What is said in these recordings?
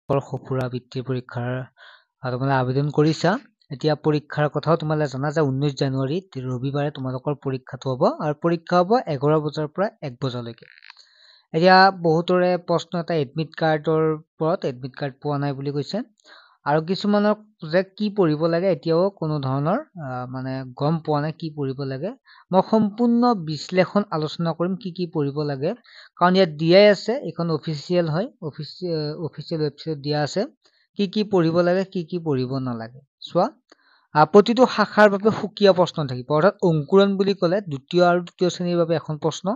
সঁফুৰা বৃত্তিৰ পৰীক্ষাৰ তোমালোকে আবেদন কৰিছা। এতিয়া পৰীক্ষাৰ কথাও তোমালোকে জানা যে 19 জানুৱাৰীত ৰবিবাৰে তোমালোকৰ পৰীক্ষাটো হ'ব আৰু পৰীক্ষা হ'ব 11 বজাৰ পৰা 1 বজালৈকে। এতিয়া বহুতৰে প্ৰশ্ন এটা এডমিট কাৰ্ডৰ ওপৰত, এডমিট কাৰ্ড পোৱা নাই বুলি কৈছে আৰু কিছুমানৰ যে কি পঢ়িব লাগে এতিয়াও কোনো ধৰণৰ মানে গম পোৱা নাই কি পঢ়িব লাগে। মই সম্পূৰ্ণ বিশ্লেষণ আলোচনা কৰিম কি পঢ়িব লাগে, কাৰণ ইয়াত দিয়াই আছে, এইখন অফিচিয়েল হয়, অফিচিয়েল ৱেবছাইটত দিয়া আছে কি পঢ়িব লাগে কি পঢ়িব নালাগে। চোৱা, প্ৰতিটো শাখাৰ বাবে সুকীয়া প্ৰশ্ন থাকিব, অৰ্থাৎ অংকুৰণ বুলি ক'লে দ্বিতীয় আৰু তৃতীয় শ্ৰেণীৰ বাবে এখন প্ৰশ্ন,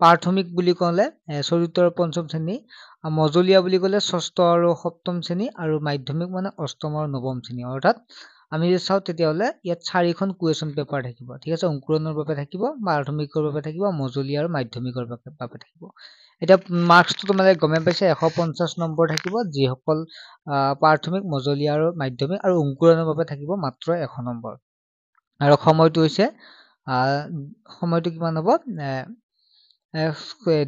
প্ৰাথমিক বুলি ক'লে চতুৰ্থ আৰু পঞ্চম শ্ৰেণী, মজলীয়া বুলি ক'লে ষষ্ঠ আৰু সপ্তম শ্ৰেণী, আৰু মাধ্যমিক মানে অষ্টম আৰু নৱম শ্ৰেণী। অৰ্থাৎ আমি যদি চাওঁ তেতিয়াহ'লে ইয়াত 4খন কুৱেশ্যন পেপাৰ থাকিব, ঠিক আছে। অংকুৰণৰ বাবে থাকিব, প্ৰাথমিকৰ বাবে থাকিব, মজলীয়া আৰু মাধ্যমিকৰ বাবে থাকিব। এতিয়া মাৰ্কছটো তোমালোকে গমে পাইছে, 150 নম্বৰ থাকিব, যিসকল প্ৰাথমিক, মজলীয়া আৰু মাধ্যমিক, আৰু অংকুৰণৰ বাবে থাকিব মাত্ৰ 100 নম্বৰ। আৰু সময়টো হৈছে সময়টো কিমান হ'ব,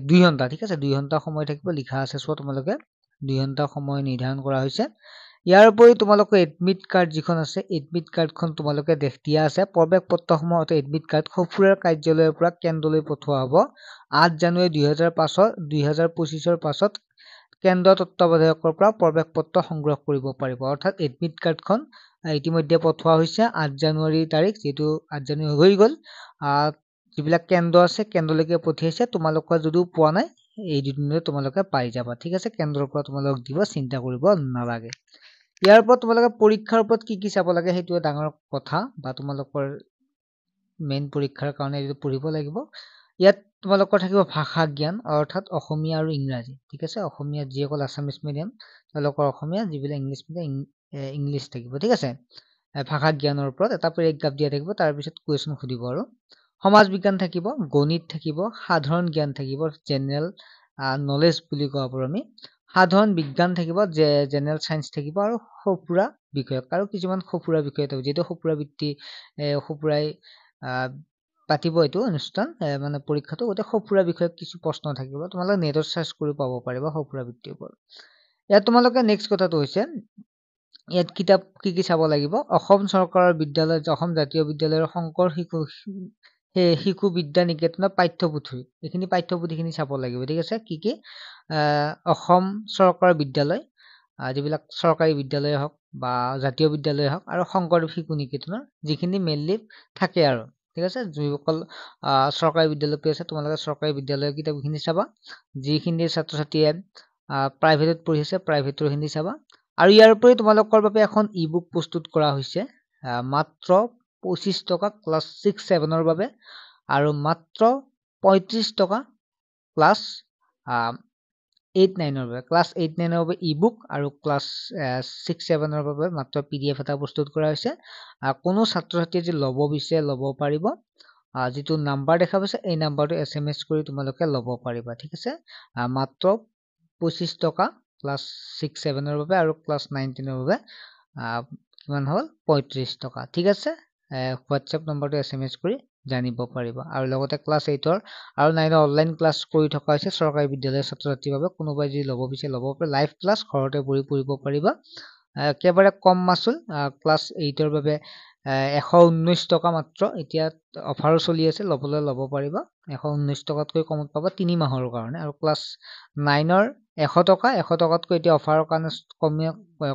2 ঘণ্টা, ঠিক আছে। 2 ঘণ্টা সময় থাকিব, লিখা আছে, চোৱা তোমালোকে 2 ঘণ্টা সময় নিৰ্ধাৰণ কৰা হৈছে। ইয়াৰ উপৰি তোমালোকৰ এডমিট কাৰ্ড যিখন আছে, এডমিট কাৰ্ডখন তোমালোকে দিয়া আছে, প্ৰৱেশ পত্ৰসমূহ এডমিট কাৰ্ড সঁফুৰাৰ কাৰ্যালয়ৰ পৰা কেন্দ্ৰলৈ পঠোৱা হ'ব 8 জানুৱাৰী 2025 পাছত কেন্দ্ৰ তত্ত্বাৱধায়কৰ পৰা প্ৰৱেশ পত্ৰ সংগ্ৰহ কৰিব পাৰিব। অৰ্থাৎ এডমিট কাৰ্ডখন ইতিমধ্যে পঠোৱা হৈছে 8 জানুৱাৰী তাৰিখ, যিহেতু 8 জানুৱাৰী হৈ গ'ল। যিবিলাক কেন্দ্ৰ আছে কেন্দ্ৰলৈকে পঠিয়াইছে, তোমালোকৰ যদিও পোৱা নাই এই দুদিনতে তোমালোকে পাই যাবা, ঠিক আছে। কেন্দ্ৰৰ পৰা তোমালোকক দিব, চিন্তা কৰিব নালাগে। ইয়াৰ ওপৰত তোমালোকে পৰীক্ষাৰ ওপৰত কি চাব লাগে সেইটোৱে ডাঙৰ কথা, বা তোমালোকৰ মেইন পৰীক্ষাৰ কাৰণে এইটো পঢ়িব লাগিব। ইয়াত তোমালোকৰ থাকিব ভাষা জ্ঞান, অৰ্থাৎ অসমীয়া আৰু ইংৰাজী, ঠিক আছে। অসমীয়া যিসকল আছামিজ মিডিয়াম তেওঁলোকৰ অসমীয়া, যিবিলাক ইংলিছ মিডিয়াম ইংলিছ থাকিব, ঠিক আছে। ভাষা জ্ঞানৰ ওপৰত এটা পেৰেগ্ৰাফ দিয়া থাকিব, তাৰপিছত কুৱেশ্যন সুধিব। আৰু সমাজ বিজ্ঞান থাকিব, গণিত থাকিব, সাধাৰণ জ্ঞান থাকিব, জেনেৰেল নলেজ বুলি ক'ব পাৰোঁ আমি, সাধাৰণ বিজ্ঞান থাকিব, জেনেৰেল চায়েন্স থাকিব, আৰু সঁফুৰা বিষয়ক, আৰু কিছুমান সঁফুৰা বিষয় থাকিব, যিহেতু সঁফুৰা বৃত্তি সঁফুৰাই পাতিব এইটো অনুষ্ঠান, মানে পৰীক্ষাটো, গতিকে সঁফুৰা বিষয়ক কিছু প্ৰশ্ন থাকিব, তোমালোকে নেটত চাৰ্চ কৰি পাব পাৰিবা সঁফুৰা বৃত্তিৰ ওপৰত। ইয়াত তোমালোকে নেক্সট কথাটো হৈছে, ইয়াত কিতাপ কি চাব লাগিব, অসম চৰকাৰৰ বিদ্যালয়, অসম জাতীয় বিদ্যালয়ৰ শংকৰ শিশু বিদ্যা নিকেতনৰ পাঠ্যপুথি, এইখিনি পাঠ্যপুথিখিনি চাব লাগিব, ঠিক আছে। কি অসম চৰকাৰৰ বিদ্যালয়, যিবিলাক চৰকাৰী বিদ্যালয় হওক বা জাতীয় বিদ্যালয় হওক, আৰু শংকৰদেৱ শিশু নিকেতনৰ যিখিনি মেইনলি থাকে আৰু, ঠিক আছে। যিসকল চৰকাৰী বিদ্যালয় আছে তোমালোকে চৰকাৰী বিদ্যালয়ৰ কিতাপখিনি চাবা, যিখিনি ছাত্ৰ ছাত্ৰীয়ে প্ৰাইভেটত পঢ়ি আছে প্ৰাইভেটৰ খিনি চাবা। আৰু ইয়াৰ উপৰি তোমালোকৰ বাবে এখন ই বুক প্ৰস্তুত কৰা হৈছে, মাত্ৰ 25 টকা ক্লাছ 6-7ৰ বাবে, আৰু মাত্ৰ 35 টকা ক্লাছ 8-9ৰ বাবে, ক্লাছ 8-9ৰ বাবে ই বুক, আৰু ক্লাছ 6-7ৰ বাবে মাত্ৰ PDF এটা প্ৰস্তুত কৰা হৈছে। কোনো ছাত্ৰ ছাত্ৰীয়ে যদি ল'ব বিচাৰে ল'ব পাৰিব, যিটো নাম্বাৰ দেখা পাইছে এই নাম্বাৰটো SMS কৰি তোমালোকে ল'ব পাৰিবা, ঠিক আছে। মাত্ৰ 25 টকা ক্লাছ 6-7ৰ বাবে, আৰু ক্লাছ 9-10ৰ বাবে কিমান হ'ল 35 টকা, ঠিক আছে। হোৱাটছএপ নম্বৰটো SMS কৰি জানিব পাৰিবা। আৰু লগতে ক্লাছ 8ৰ আৰু 9ৰ অনলাইন ক্লাছ কৰি থকা হৈছে চৰকাৰী বিদ্যালয়ৰ ছাত্ৰ ছাত্ৰীৰ বাবে, কোনোবাই যদি ল'ব বিচাৰে ল'ব পাৰে, লাইভ ক্লাছ ঘৰতে বহি পঢ়িব পাৰিবা, একেবাৰে কম মাচুল। ক্লাছ 8ৰ বাবে 119 টকা মাত্ৰ, এতিয়া অফাৰো চলি আছে, ল'বলৈ ল'ব পাৰিবা, 119 টকাতকৈ কমত পাবা 3 মাহৰ কাৰণে। আৰু ক্লাছ 9ৰ 100 টকা, 100 টকাতকৈ এতিয়া অফাৰৰ কাৰণে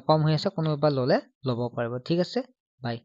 কম হৈ আছে, কোনোবা ল'লে ল'ব পাৰিব, ঠিক আছে। বাই।